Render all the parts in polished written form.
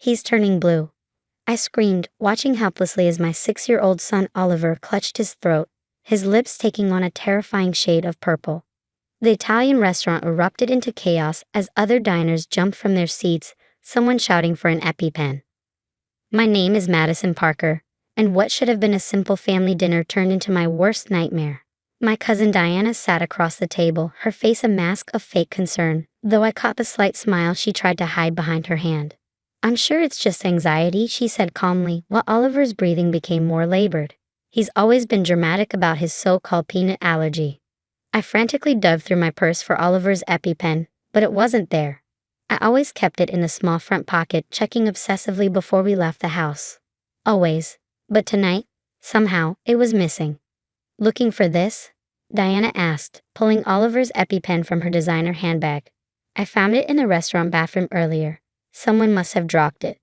He's turning blue. I screamed, watching helplessly as my 6-year-old son Oliver clutched his throat, his lips taking on a terrifying shade of purple. The Italian restaurant erupted into chaos as other diners jumped from their seats, someone shouting for an EpiPen. My name is Madison Parker, and what should have been a simple family dinner turned into my worst nightmare. My cousin Diana sat across the table, her face a mask of fake concern, though I caught the slight smile she tried to hide behind her hand. I'm sure it's just anxiety, she said calmly, while Oliver's breathing became more labored. He's always been dramatic about his so-called peanut allergy. I frantically dug through my purse for Oliver's EpiPen, but it wasn't there. I always kept it in the small front pocket, checking obsessively before we left the house. Always. But tonight, somehow, it was missing. Looking for this? Diana asked, pulling Oliver's EpiPen from her designer handbag. I found it in the restaurant bathroom earlier. Someone must have dropped it.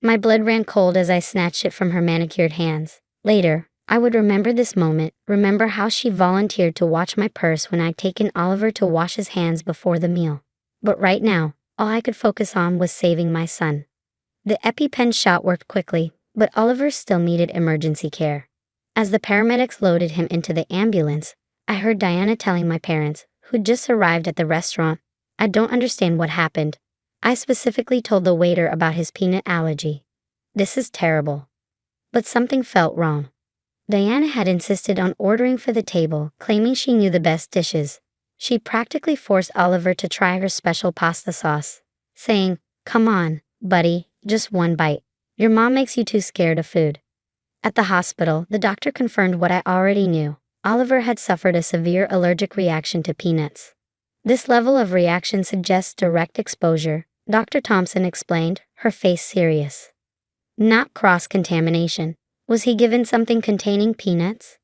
My blood ran cold as I snatched it from her manicured hands. Later, I would remember this moment, remember how she volunteered to watch my purse when I'd taken Oliver to wash his hands before the meal. But right now, all I could focus on was saving my son. The EpiPen shot worked quickly, but Oliver still needed emergency care. As the paramedics loaded him into the ambulance, I heard Diana telling my parents, who'd just arrived at the restaurant, I don't understand what happened. I specifically told the waiter about his peanut allergy. This is terrible. But something felt wrong. Diana had insisted on ordering for the table, claiming she knew the best dishes. She practically forced Oliver to try her special pasta sauce, saying, "Come on, buddy, just one bite. Your mom makes you too scared of food." At the hospital, the doctor confirmed what I already knew. Oliver had suffered a severe allergic reaction to peanuts. This level of reaction suggests direct exposure, Dr. Thompson explained, her face serious. Not cross-contamination. Was he given something containing peanuts?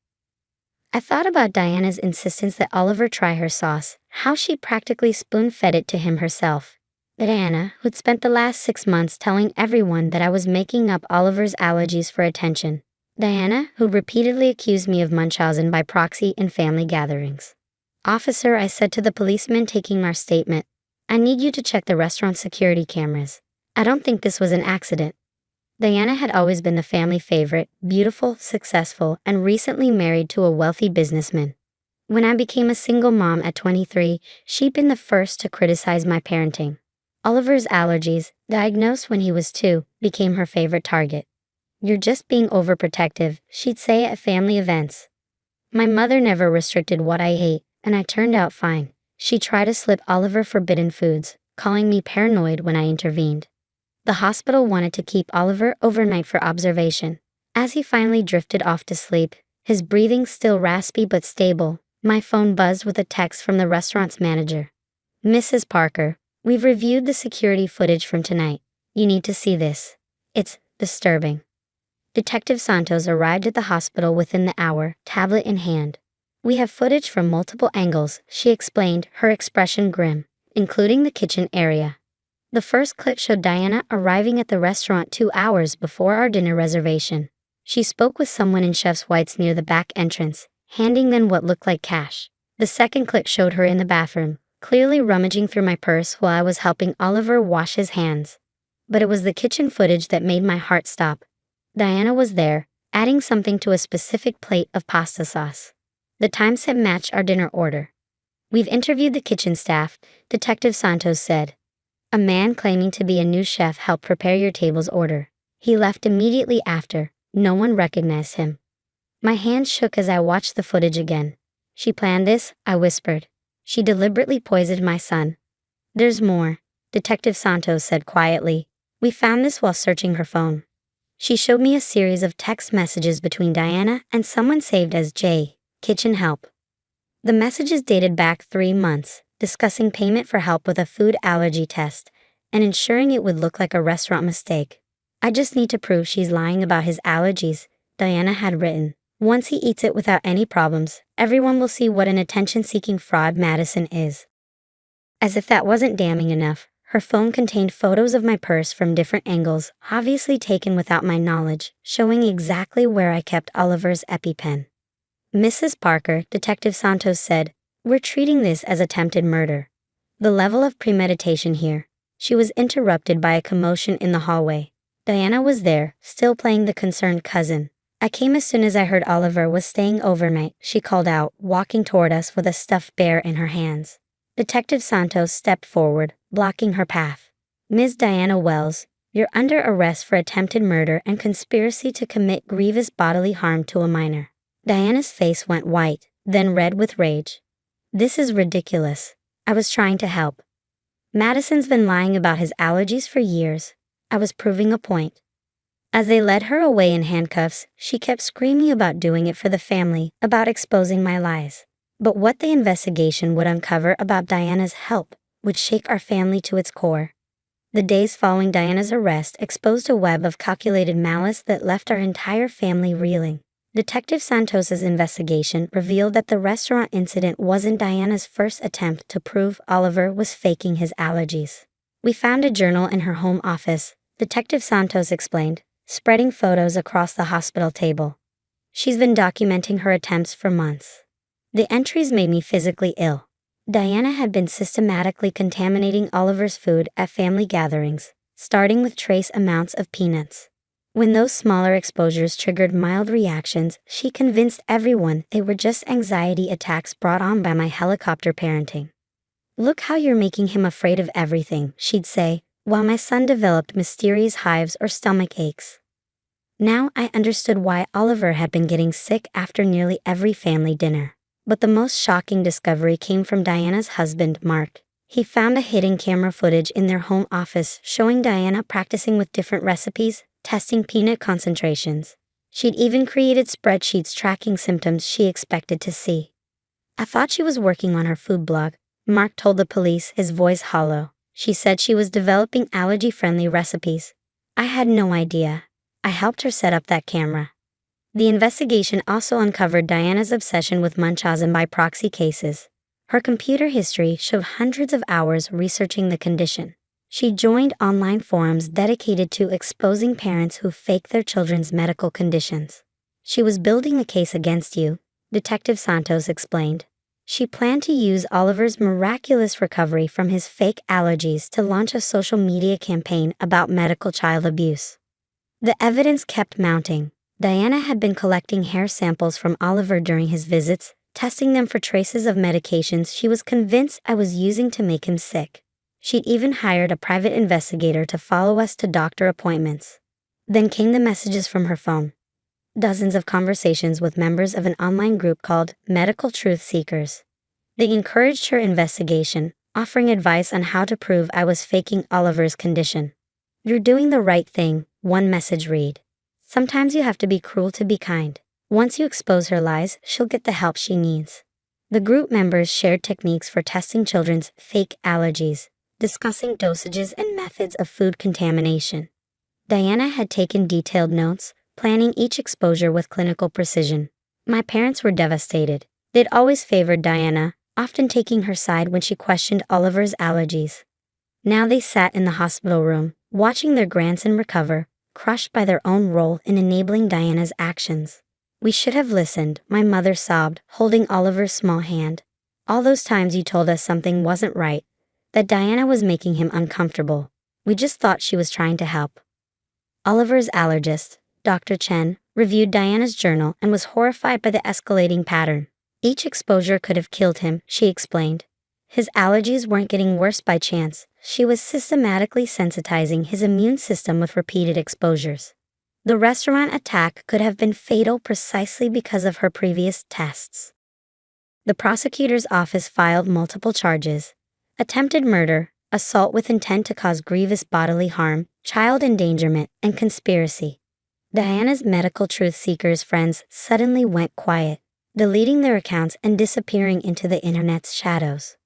I thought about Diana's insistence that Oliver try her sauce, how she practically spoon-fed it to him herself. Diana, who'd spent the last 6 months telling everyone that I was making up Oliver's allergies for attention. Diana, who repeatedly accused me of Munchausen by proxy in family gatherings. "Officer," I said to the policeman taking our statement, "I need you to check the restaurant security cameras. I don't think this was an accident." Diana had always been the family favorite, beautiful, successful, and recently married to a wealthy businessman. When I became a single mom at 23, she'd been the first to criticize my parenting. Oliver's allergies, diagnosed when he was 2, became her favorite target. "You're just being overprotective," she'd say at family events. My mother never restricted what I ate, and I turned out fine. She tried to slip Oliver forbidden foods, calling me paranoid when I intervened. The hospital wanted to keep Oliver overnight for observation. As he finally drifted off to sleep, his breathing still raspy but stable, my phone buzzed with a text from the restaurant's manager. "Mrs. Parker, we've reviewed the security footage from tonight. You need to see this. It's disturbing." Detective Santos arrived at the hospital within the hour, tablet in hand. "We have footage from multiple angles," she explained, her expression grim, "including the kitchen area. The first clip showed Diana arriving at the restaurant 2 hours before our dinner reservation. She spoke with someone in chef's whites near the back entrance, handing them what looked like cash. The second clip showed her in the bathroom, clearly rummaging through my purse while I was helping Oliver wash his hands. But it was the kitchen footage that made my heart stop. Diana was there, adding something to a specific plate of pasta sauce. The timeset matched our dinner order. "We've interviewed the kitchen staff," Detective Santos said. "A man claiming to be a new chef helped prepare your table's order. He left immediately after. No one recognized him." My hands shook as I watched the footage again. "She planned this," I whispered. "She deliberately poisoned my son." "There's more," Detective Santos said quietly. "We found this while searching her phone." She showed me a series of text messages between Diana and someone saved as J, kitchen help. The messages dated back 3 months, discussing payment for help with a food allergy test, and ensuring it would look like a restaurant mistake. "I just need to prove she's lying about his allergies," Diana had written. "Once he eats it without any problems, everyone will see what an attention-seeking fraud Madison is." As if that wasn't damning enough, her phone contained photos of my purse from different angles, obviously taken without my knowledge, showing exactly where I kept Oliver's EpiPen. "Mrs. Parker," Detective Santos said, "we're treating this as attempted murder. The level of premeditation here. She was interrupted by a commotion in the hallway. Diana was there, still playing the concerned cousin. "I came as soon as I heard Oliver was staying overnight," she called out, walking toward us with a stuffed bear in her hands. Detective Santos stepped forward, blocking her path. "Ms. Diana Wells, you're under arrest for attempted murder and conspiracy to commit grievous bodily harm to a minor." Diana's face went white, then red with rage. "This is ridiculous. I was trying to help. Madison's been lying about his allergies for years. I was proving a point." As they led her away in handcuffs, she kept screaming about doing it for the family, about exposing my lies. But what the investigation would uncover about Diana's help would shake our family to its core. The days following Diana's arrest exposed a web of calculated malice that left our entire family reeling. Detective Santos's investigation revealed that the restaurant incident wasn't Diana's first attempt to prove Oliver was faking his allergies. "We found a journal in her home office," Detective Santos explained, spreading photos across the hospital table. "She's been documenting her attempts for months. The entries made me physically ill." Diana had been systematically contaminating Oliver's food at family gatherings, starting with trace amounts of peanuts. When those smaller exposures triggered mild reactions, she convinced everyone they were just anxiety attacks brought on by my helicopter parenting. "Look how you're making him afraid of everything," she'd say, while my son developed mysterious hives or stomach aches. Now I understood why Oliver had been getting sick after nearly every family dinner. But the most shocking discovery came from Diana's husband, Mark. He found a hidden camera footage in their home office showing Diana practicing with different recipes, testing peanut concentrations. She'd even created spreadsheets tracking symptoms she expected to see. "I thought she was working on her food blog," Mark told the police, his voice hollow. "She said she was developing allergy-friendly recipes. I had no idea. I helped her set up that camera." The investigation also uncovered Diana's obsession with Munchausen by proxy cases. Her computer history showed hundreds of hours researching the condition. She joined online forums dedicated to exposing parents who fake their children's medical conditions. "She was building a case against you," Detective Santos explained. She planned to use Oliver's miraculous recovery from his fake allergies to launch a social media campaign about medical child abuse. The evidence kept mounting. Diana had been collecting hair samples from Oliver during his visits, testing them for traces of medications she was convinced I was using to make him sick. She'd even hired a private investigator to follow us to doctor appointments. Then came the messages from her phone. Dozens of conversations with members of an online group called Medical Truth Seekers. They encouraged her investigation, offering advice on how to prove I was faking Oliver's condition. "You're doing the right thing," one message read. "Sometimes you have to be cruel to be kind. Once you expose her lies, she'll get the help she needs." The group members shared techniques for testing children's fake allergies, discussing dosages and methods of food contamination. Diana had taken detailed notes, planning each exposure with clinical precision. My parents were devastated. They'd always favored Diana, often taking her side when she questioned Oliver's allergies. Now they sat in the hospital room, watching their grandson recover, crushed by their own role in enabling Diana's actions. "We should have listened," my mother sobbed, holding Oliver's small hand. "All those times you told us something wasn't right, that Diana was making him uncomfortable. We just thought she was trying to help." Oliver's allergist, Dr. Chen, reviewed Diana's journal and was horrified by the escalating pattern. "Each exposure could have killed him," she explained. "His allergies weren't getting worse by chance. She was systematically sensitizing his immune system with repeated exposures. The restaurant attack could have been fatal precisely because of her previous tests." The prosecutor's office filed multiple charges: attempted murder, assault with intent to cause grievous bodily harm, child endangerment, and conspiracy. Diana's medical truth seekers friends suddenly went quiet, deleting their accounts and disappearing into the internet's shadows.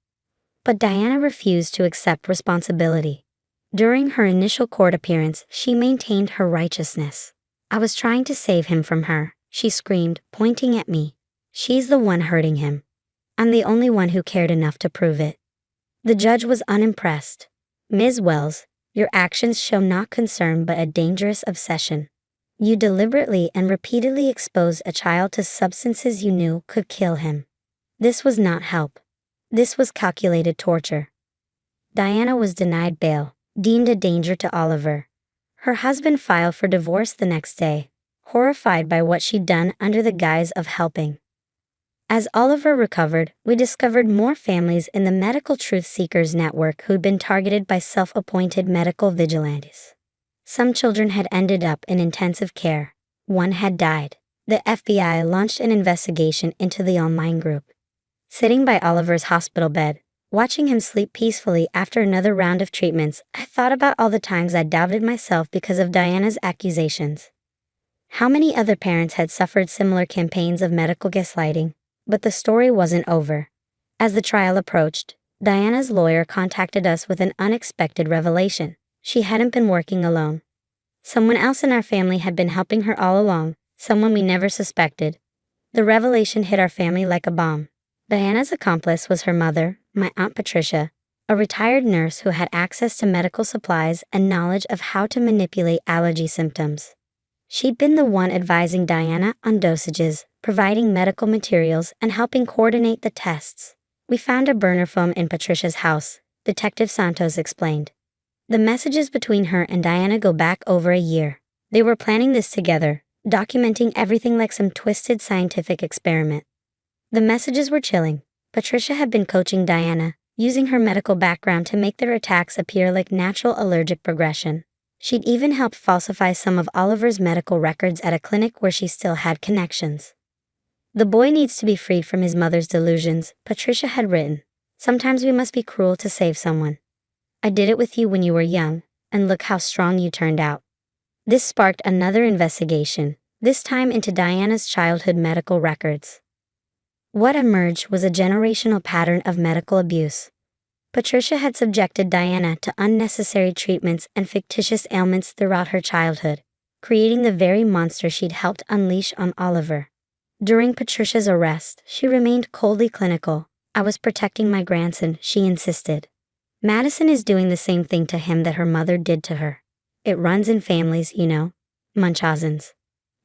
But Diana refused to accept responsibility. During her initial court appearance, she maintained her righteousness. "I was trying to save him from her," she screamed, pointing at me. "She's the one hurting him. I'm the only one who cared enough to prove it." The judge was unimpressed. "Ms. Wells, your actions show not concern but a dangerous obsession. You deliberately and repeatedly exposed a child to substances you knew could kill him. This was not help. This was calculated torture." Diana was denied bail, deemed a danger to Oliver. Her husband filed for divorce the next day, horrified by what she'd done under the guise of helping. As Oliver recovered, we discovered more families in the Medical Truth Seekers network who'd been targeted by self-appointed medical vigilantes. Some children had ended up in intensive care. One had died. The FBI launched an investigation into the online group. Sitting by Oliver's hospital bed, watching him sleep peacefully after another round of treatments, I thought about all the times I doubted myself because of Diana's accusations. How many other parents had suffered similar campaigns of medical gaslighting? But the story wasn't over. As the trial approached, Diana's lawyer contacted us with an unexpected revelation. She hadn't been working alone. Someone else in our family had been helping her all along, someone we never suspected. The revelation hit our family like a bomb. Diana's accomplice was her mother, my Aunt Patricia, a retired nurse who had access to medical supplies and knowledge of how to manipulate allergy symptoms. She'd been the one advising Diana on dosages, providing medical materials, and helping coordinate the tests. We found a burner phone in Patricia's house, Detective Santos explained. The messages between her and Diana go back over a year. They were planning this together, documenting everything like some twisted scientific experiment. The messages were chilling. Patricia had been coaching Diana, using her medical background to make their attacks appear like natural allergic progression. She'd even helped falsify some of Oliver's medical records at a clinic where she still had connections. The boy needs to be freed from his mother's delusions, Patricia had written. Sometimes we must be cruel to save someone. I did it with you when you were young, and look how strong you turned out. This sparked another investigation, this time into Diana's childhood medical records. What emerged was a generational pattern of medical abuse. Patricia had subjected Diana to unnecessary treatments and fictitious ailments throughout her childhood, creating the very monster she'd helped unleash on Oliver. During Patricia's arrest, she remained coldly clinical. I was protecting my grandson, she insisted. Madison is doing the same thing to him that her mother did to her. It runs in families, you know, Munchausen's.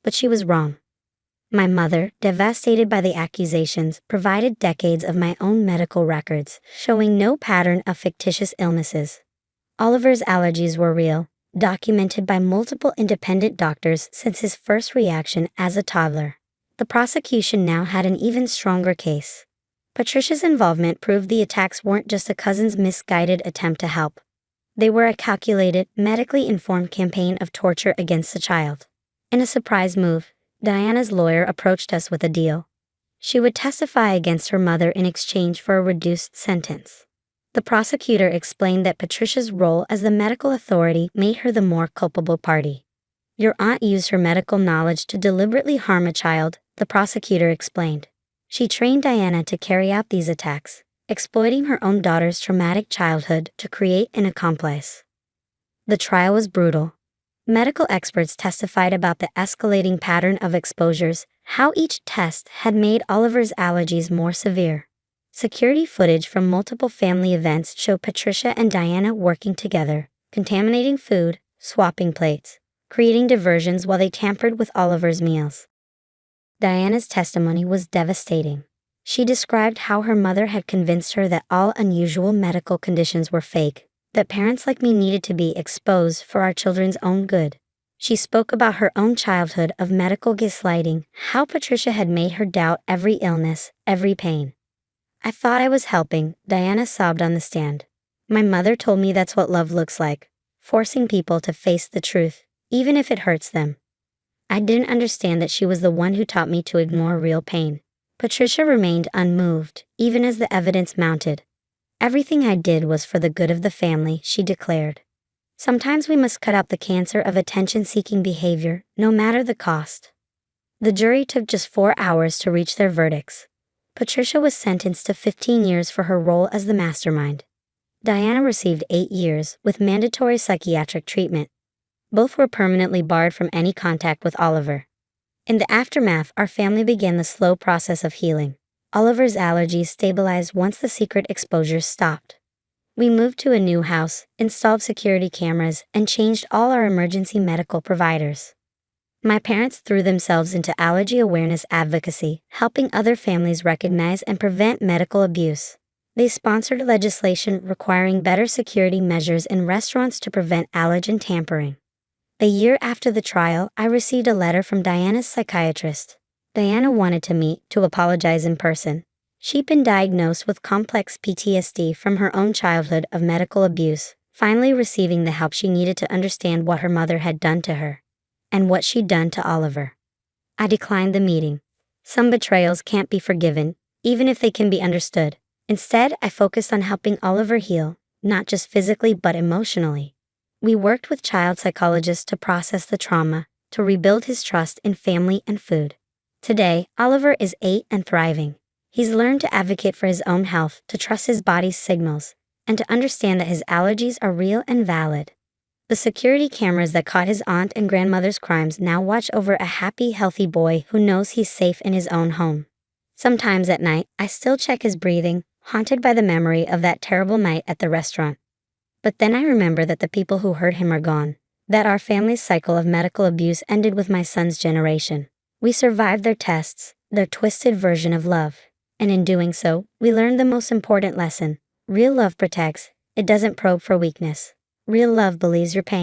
But she was wrong. My mother, devastated by the accusations, provided decades of my own medical records, showing no pattern of fictitious illnesses. Oliver's allergies were real, documented by multiple independent doctors since his first reaction as a toddler. The prosecution now had an even stronger case. Patricia's involvement proved the attacks weren't just a cousin's misguided attempt to help. They were a calculated, medically informed campaign of torture against the child. In a surprise move, Diana's lawyer approached us with a deal. She would testify against her mother in exchange for a reduced sentence. The prosecutor explained that Patricia's role as the medical authority made her the more culpable party. Your aunt used her medical knowledge to deliberately harm a child, the prosecutor explained. She trained Diana to carry out these attacks, exploiting her own daughter's traumatic childhood to create an accomplice. The trial was brutal. Medical experts testified about the escalating pattern of exposures, how each test had made Oliver's allergies more severe. Security footage from multiple family events showed Patricia and Diana working together, contaminating food, swapping plates, creating diversions while they tampered with Oliver's meals. Diana's testimony was devastating. She described how her mother had convinced her that all unusual medical conditions were fake, that parents like me needed to be exposed for our children's own good. She spoke about her own childhood of medical gaslighting, how Patricia had made her doubt every illness, every pain. I thought I was helping, Diana sobbed on the stand. My mother told me that's what love looks like, forcing people to face the truth, even if it hurts them. I didn't understand that she was the one who taught me to ignore real pain. Patricia remained unmoved, even as the evidence mounted. Everything I did was for the good of the family, she declared. Sometimes we must cut out the cancer of attention-seeking behavior, no matter the cost. The jury took just 4 hours to reach their verdicts. Patricia was sentenced to 15 years for her role as the mastermind. Diana received 8 years, with mandatory psychiatric treatment. Both were permanently barred from any contact with Oliver. In the aftermath, our family began the slow process of healing. Oliver's allergies stabilized once the secret exposures stopped. We moved to a new house, installed security cameras, and changed all our emergency medical providers. My parents threw themselves into allergy awareness advocacy, helping other families recognize and prevent medical abuse. They sponsored legislation requiring better security measures in restaurants to prevent allergen and tampering. A year after the trial, I received a letter from Diana's psychiatrist. Diana wanted to meet to apologize in person. She'd been diagnosed with complex PTSD from her own childhood of medical abuse, finally receiving the help she needed to understand what her mother had done to her and what she'd done to Oliver. I declined the meeting. Some betrayals can't be forgiven, even if they can be understood. Instead, I focused on helping Oliver heal, not just physically but emotionally. We worked with child psychologists to process the trauma, to rebuild his trust in family and food. Today, Oliver is 8 and thriving. He's learned to advocate for his own health, to trust his body's signals, and to understand that his allergies are real and valid. The security cameras that caught his aunt and grandmother's crimes now watch over a happy, healthy boy who knows he's safe in his own home. Sometimes at night, I still check his breathing, haunted by the memory of that terrible night at the restaurant. But then I remember that the people who hurt him are gone, that our family's cycle of medical abuse ended with my son's generation. We survived their tests, their twisted version of love. And in doing so, we learned the most important lesson. Real love protects, it doesn't probe for weakness. Real love believes your pain.